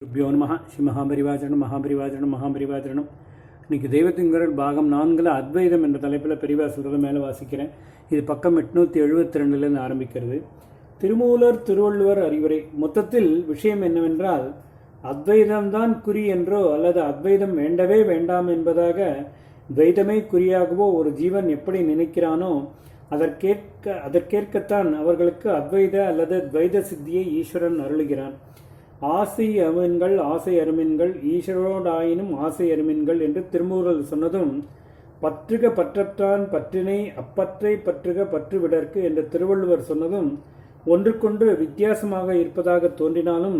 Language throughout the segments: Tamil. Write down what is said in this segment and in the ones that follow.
ருப்யோ நம ஸ்ரீ மகாபரிவாஜனம் மகாபரிவாஜனம் மகாபரிவாஜனம். இன்னைக்கு தெய்வத்தின் பாகம் 4 அத்வைதம் என்ற தலைப்பில் பெரியவா சொல்கிறத மேலே வாசிக்கிறேன். இது பக்கம் 872 ஆரம்பிக்கிறது. திருமூலர் திருவள்ளுவர் அறிவுரை. மொத்தத்தில் விஷயம் என்னவென்றால், அத்வைதம்தான் குறி என்றோ அல்லது அத்வைதம் வேண்டவே வேண்டாம் என்பதாக துவைதமே குறியாகவோ ஒரு ஜீவன் எப்படி நினைக்கிறானோ அதற்கேற்கத்தான் அவர்களுக்கு அத்வைத அல்லது துவைத சித்தியை ஈஸ்வரன் அருளுகிறான். ஆசை அருமின்கள் ஆசை அருமின்கள் ஈஸ்வரோடாயினும் ஆசை அருமின்கள் என்று திருமூலர் சொன்னதும், பற்றுக பற்றற்றான் பற்றினை அப்பற்றை பற்றுக பற்று விடற்கு என்று திருவள்ளுவர் சொன்னதும் ஒன்றுக்கொன்று வித்தியாசமாக இருப்பதாக தோன்றினாலும்,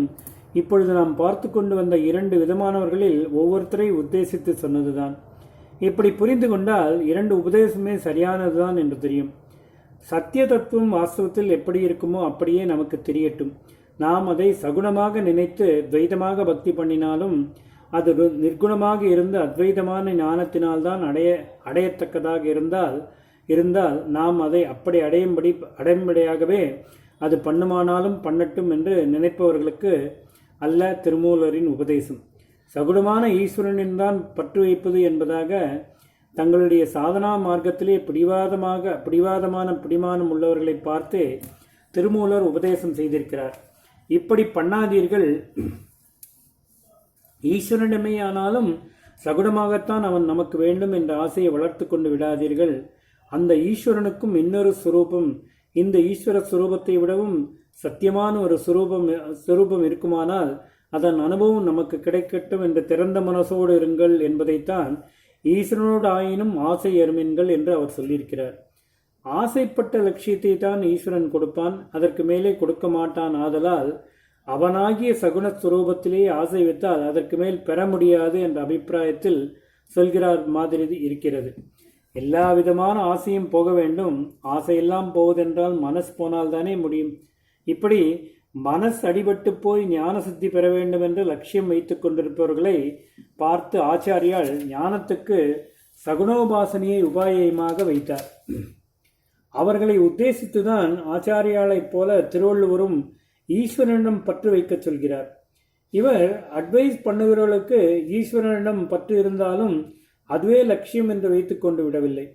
இப்பொழுது நாம் பார்த்து கொண்டு வந்த 2 விதமானவர்களில் ஒவ்வொருத்தரை உத்தேசித்து சொன்னதுதான். இப்படி புரிந்து கொண்டால் 2 உபதேசமே சரியானதுதான் என்று தெரியும். சத்திய தத்துவம் வாஸ்தவத்தில் எப்படி இருக்குமோ அப்படியே நமக்கு தெரியட்டும். நாம் அதை சகுணமாக நினைத்து துவைதமாக பக்தி பண்ணினாலும் அது நிர்குணமாக இருந்து அத்வைதமான ஞானத்தினால்தான் அடையத்தக்கதாக இருந்தால் நாம் அதை அப்படி அடையும்படியாகவே அது பண்ணுமானாலும் பண்ணட்டும் என்று நினைப்பவர்களுக்கு அல்ல திருமூலரின் உபதேசம். சகுணமான ஈஸ்வரனின் தான் பற்று வைப்பது என்பதாக தங்களுடைய சாதனா மார்க்கத்திலே பிடிமானம் உள்ளவர்களை பார்த்து திருமூலர் உபதேசம் செய்திருக்கிறார். இப்படி பண்ணாதீர்கள், ஈஸ்வரனிடமேயானாலும் சகுனமாகத்தான் அவன் நமக்கு வேண்டும் என்ற ஆசையை வளர்த்து கொண்டு விடாதீர்கள். அந்த ஈஸ்வரனுக்கும் இன்னொரு சுரூபம், இந்த ஈஸ்வர சுரூபத்தை விடவும் சத்தியமான ஒரு சுரூபம் இருக்குமானால் அதன் அனுபவம் நமக்கு கிடைக்கட்டும் என்று திறந்த மனசோடு இருங்கள் என்பதைத்தான் ஈஸ்வரனோடு ஆயினும் ஆசை அருமின்கள் என்று அவர் சொல்லியிருக்கிறார். ஆசைப்பட்ட லட்சியத்தை தான் ஈஸ்வரன் கொடுப்பான், அதற்கு மேலே கொடுக்க மாட்டான். ஆதலால் அவனாகிய சகுணஸ்வரூபத்திலே ஆசை வைத்தால் அதற்கு மேல் பெற முடியாது என்ற அபிப்பிராயத்தில் சொல்கிறார் மாதிரி இருக்கிறது. எல்லா விதமான ஆசையும் போக வேண்டும். ஆசையெல்லாம் போவதென்றால் மனசு போனால் தானே முடியும். இப்படி மனசு அடிபட்டு போய் ஞான சித்தி பெற வேண்டும் என்று லட்சியம் வைத்து கொண்டிருப்பவர்களை பார்த்து ஆச்சாரியால் ஞானத்துக்கு சகுணோபாசனையை உபாயமாக வைத்தார். அவர்களை உத்தேசித்துதான் ஆச்சாரியாலைப் போல திருவள்ளுவரும் ஈஸ்வரனிடம் பற்று வைக்க சொல்கிறார். இவர் அட்வைஸ் பண்ணுகிறவர்களுக்கு ஈஸ்வரனிடம் பற்று இருந்தாலும் அதுவே லட்சியம் என்று வைத்து கொண்டு விடவில்லை.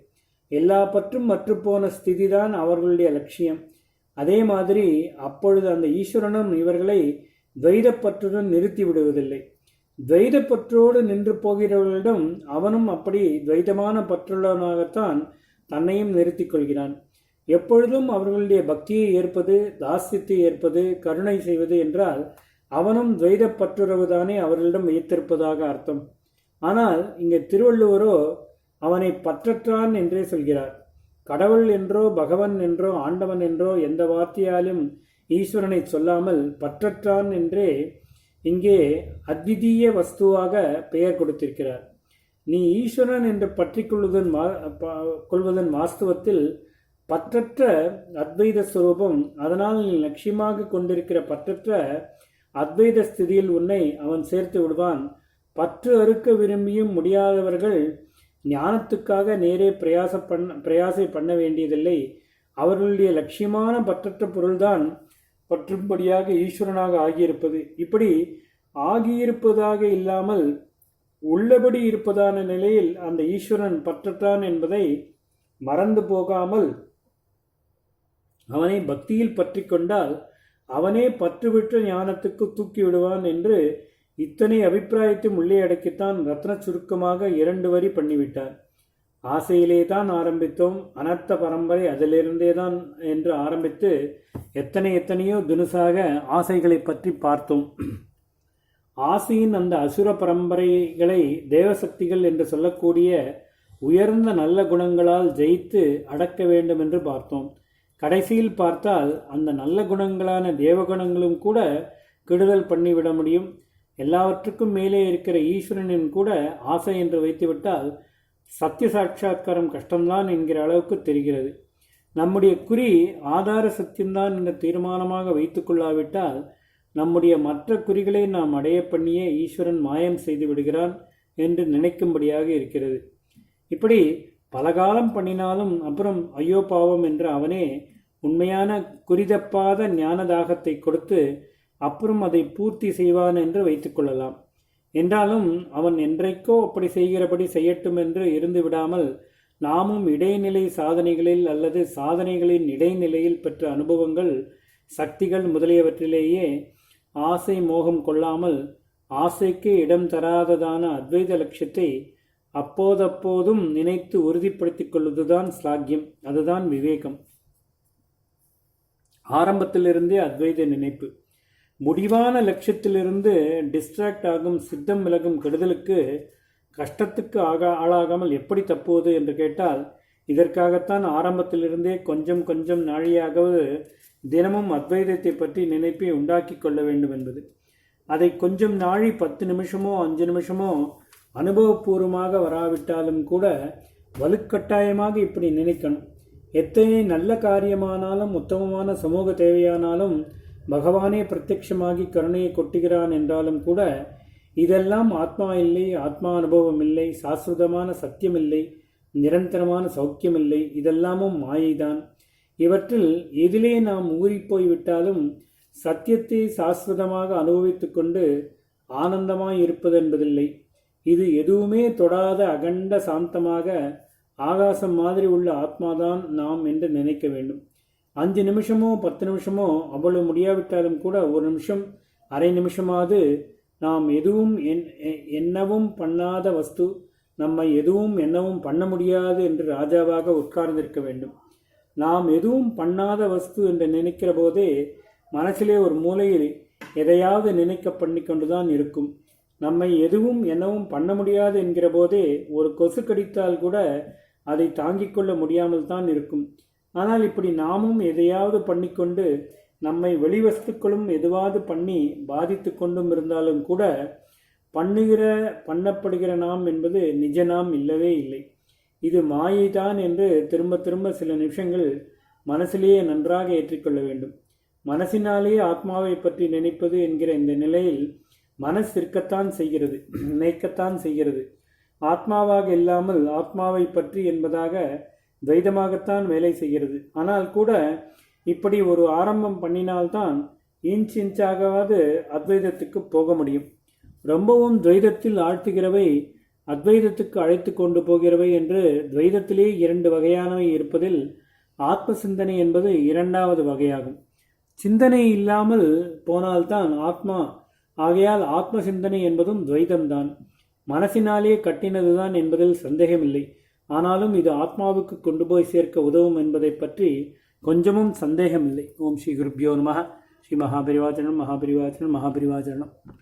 எல்லா பற்றும் மற்றுப்போன ஸ்திதிதான் அவர்களுடைய லட்சியம். அதே மாதிரி அப்பொழுது அந்த ஈஸ்வரனும் இவர்களை துவைதப்பற்றுடன் நிறுத்தி விடுவதில்லை. துவைதப்பற்றோடு நின்று போகிறவர்களிடம் அவனும் அப்படி துவைதமான பற்றுள்ளவனாகத்தான் தன்னையும் நிறுத்திக் கொள்கிறான். எப்பொழுதும் அவர்களுடைய பக்தியை ஏற்பது, தாஸ்யத்தை ஏற்பது, கருணை செய்வது என்றால் அவனும் துவைதப்பற்றுறவுதானே அவர்களிடம் வைத்திருப்பதாக அர்த்தம். ஆனால் இங்கே திருவள்ளுவரோ அவனை பற்றற்றான் என்றே சொல்கிறார். கடவுள் என்றோ பகவன் என்றோ ஆண்டவன் என்றோ எந்த வார்த்தையாலும் ஈஸ்வரனை சொல்லாமல் பற்றற்றான் என்றே இங்கே அத்விதீய வஸ்துவாக பெயர் கொடுத்திருக்கிறார். நீ ஈஸ்வரன் என்று பற்றி கொள்வதன் வாஸ்தவத்தில் பற்றற்ற அத்வைத ஸ்வரூபம். அதனால் நீ லட்சியமாக கொண்டிருக்கிற பற்றற்ற அத்வைத ஸ்திதியில் உன்னை அவன் சேர்த்து விடுவான். பற்று அறுக்க விரும்பியும் முடியாதவர்கள் ஞானத்துக்காக நேரே பிரயாசை பண்ண வேண்டியதில்லை. அவர்களுடைய லட்சியமான பற்றற்ற பொருள்தான் பற்றும்படியாக ஈஸ்வரனாக ஆகியிருப்பது. இப்படி ஆகியிருப்பதாக இல்லாமல் உள்ளபடி இருப்பதான நிலையில் அந்த ஈஸ்வரன் பற்றற்றான் என்பதை மறந்து போகாமல் அவனை பக்தியில் பற்றி கொண்டால் அவனே பற்றுவிட்ட ஞானத்துக்கு தூக்கி விடுவான் என்று இத்தனை அபிப்பிராயத்தையும் உள்ளே அடக்கித்தான் ரத்ன சுருக்கமாக 2 வரி பண்ணிவிட்டார். ஆசையிலே தான் ஆரம்பித்தோம், அனர்த்த பரம்பரை அதிலிருந்தே தான் என்று ஆரம்பித்து எத்தனையோ தினுசாக ஆசைகளை பற்றி பார்த்தோம். ஆசையின் அந்த அசுர பரம்பரைகளை தேவசக்திகள் என்று சொல்லக்கூடிய உயர்ந்த நல்ல குணங்களால் ஜெயித்து அடக்க வேண்டும் என்று பார்த்தோம். கடைசியில் பார்த்தால் அந்த நல்ல குணங்களான தேவகுணங்களும் கூட கெடுதல் பண்ணிவிட முடியும். எல்லாவற்றுக்கும் மேலே இருக்கிற ஈஸ்வரனின் கூட ஆசை என்று வைத்துவிட்டால் சத்திய சாட்சா்காரம் கஷ்டம்தான் என்கிற அளவுக்கு தெரிகிறது. நம்முடைய குறி ஆதார சத்தியம்தான் என்ற தீர்மானமாக வைத்து கொள்ளாவிட்டால் நம்முடைய மற்ற குறிகளை நாம் அடைய பண்ணியே ஈஸ்வரன் மாயம் செய்து விடுகிறான் என்று நினைக்கும்படியாக இருக்கிறது. இப்படி பலகாலம் பண்ணினாலும் அப்புறம் ஐயோ பாவம் என்று அவனே உண்மையான குறிதப்பாத ஞானதாகத்தை கொடுத்து அப்புறம் அதை பூர்த்தி செய்வான் என்று வைத்துக்கொள்ளலாம். என்றாலும் அவன் என்றைக்கோ அப்படி செய்கிறபடி செய்யட்டும் என்று இருந்து விடாமல் நாமும் இடைநிலை சாதனைகளில் அல்லது சாதனைகளின் இடைநிலையில் பெற்ற அனுபவங்கள், சக்திகள் முதலியவற்றிலேயே ஆசை மோகம் கொள்ளாமல் ஆசைக்கு இடம் தராததான அத்வைத லட்சியத்தை அப்போதப்போதும் நினைத்து உறுதிப்படுத்திக் கொள்வதுதான் ஸ்லாக்கியம். அதுதான் விவேகம். ஆரம்பத்திலிருந்தே அத்வைத நினைப்பு. முடிவான லட்சியத்திலிருந்து டிஸ்ட்ராக்ட் ஆகும் சித்தம் விலகும் கெடுதலுக்கு, கஷ்டத்துக்கு ஆளாகாமல் எப்படி தப்புவது என்று கேட்டால், இதற்காகத்தான் ஆரம்பத்திலிருந்தே கொஞ்சம் கொஞ்சம் நாழியாகவது தினமும் அத்வைதத்தை பற்றி நினைப்பை உண்டாக்கி கொள்ள வேண்டும் என்பது. அதை கொஞ்சம் நாழி 10 நிமிஷமோ 5 நிமிஷமோ அனுபவபூர்வமாக வராவிட்டாலும் கூட வலுக்கட்டாயமாக இப்படி நினைக்கணும். எத்தனை நல்ல காரியமானாலும் உத்தமமான சமூக தேவையானாலும் பகவானே பிரத்யட்சமாகி கருணையை கொட்டுகிறான் என்றாலும் கூட இதெல்லாம் ஆத்மா இல்லை, ஆத்மா அனுபவம் இல்லை, சாஸ்வதமான சத்தியம் இல்லை, நிரந்தரமான சௌக்கியம் இல்லை, இதெல்லாமும் மாயைதான். இவற்றில் எதிலே நாம் ஊறிப்போய்விட்டாலும் சத்தியத்தை சாஸ்வதமாக அனுபவித்து கொண்டு ஆனந்தமாய் இருப்பது என்பதில்லை. இது எதுவுமே தொடாத அகண்ட சாந்தமாக ஆகாசம் மாதிரி உள்ள ஆத்மாதான் நாம் என்று நினைக்க வேண்டும். 5 நிமிஷமோ 10 நிமிஷமோ அவ்வளவு முடியாவிட்டாலும் கூட 1 நிமிஷம், அரை நிமிஷமாவது நாம் எதுவும் எண்ணவும் பண்ணாத வஸ்து, நம்மை எதுவும் எண்ணவும் பண்ண முடியாது என்று ராஜாவாக உட்கார்ந்திருக்க வேண்டும். நாம் எதுவும் பண்ணாத வஸ்து என்று நினைக்கிற போதே மனசிலே ஒரு மூலையில் எதையாவது நினைக்க பண்ணி கொண்டுதான் இருக்கும். நம்மை எதுவும் எண்ணவும் பண்ண முடியாது என்கிற போதே ஒரு கொசு கடித்தால் கூட அதை தாங்கிக் கொள்ள முடியாமல் தான் இருக்கும். ஆனால் இப்படி நாமும் எதையாவது பண்ணிக்கொண்டு நம்மை வெளிவஸ்துக்களும் எதுவாவது பண்ணி பாதித்து கொண்டும் இருந்தாலும் கூட பண்ணப்படுகிற நாம் என்பது நிஜ நாம் இல்லவே இல்லை. இது மாயைதான் என்று திரும்ப திரும்ப சில நிமிஷங்கள் மனசிலேயே நன்றாக ஏற்றிக்கொள்ள வேண்டும். மனசினாலேயே ஆத்மாவை பற்றி நினைப்பது என்கிற இந்த நிலையில் மனசு இருக்கத்தான் செய்கிறது, நினைக்கத்தான் செய்கிறது. ஆத்மாவாக இல்லாமல் ஆத்மாவை பற்றி என்பதாக துவைதமாகத்தான் வேலை செய்கிறது. ஆனால் கூட இப்படி ஒரு ஆரம்பம் பண்ணினால்தான் இன்ச்சாகவாது அத்வைதத்துக்கு போக முடியும். ரொம்பவும் துவைதத்தில் ஆழ்த்துகிறவை அத்வைதத்துக்கு அழைத்து கொண்டு போகிறவை என்று துவைதத்திலே 2 வகையானவை இருப்பதில் ஆத்ம சிந்தனை என்பது 2வது வகையாகும். சிந்தனை இல்லாமல் போனால்தான் ஆத்மா. ஆகையால் ஆத்ம சிந்தனை என்பதும் துவைதம்தான், மனசினாலே கட்டினதுதான் என்பதில் சந்தேகமில்லை. ஆனாலும் இது ஆத்மாவுக்கு கொண்டு போய் சேர்க்க உதவும் என்பதை பற்றி கொஞ்சமும் சந்தேகமில்லை. ஓம் ஸ்ரீ குருப்யோ நமः. ஸ்ரீ மகாபரிவாச்சரணம்.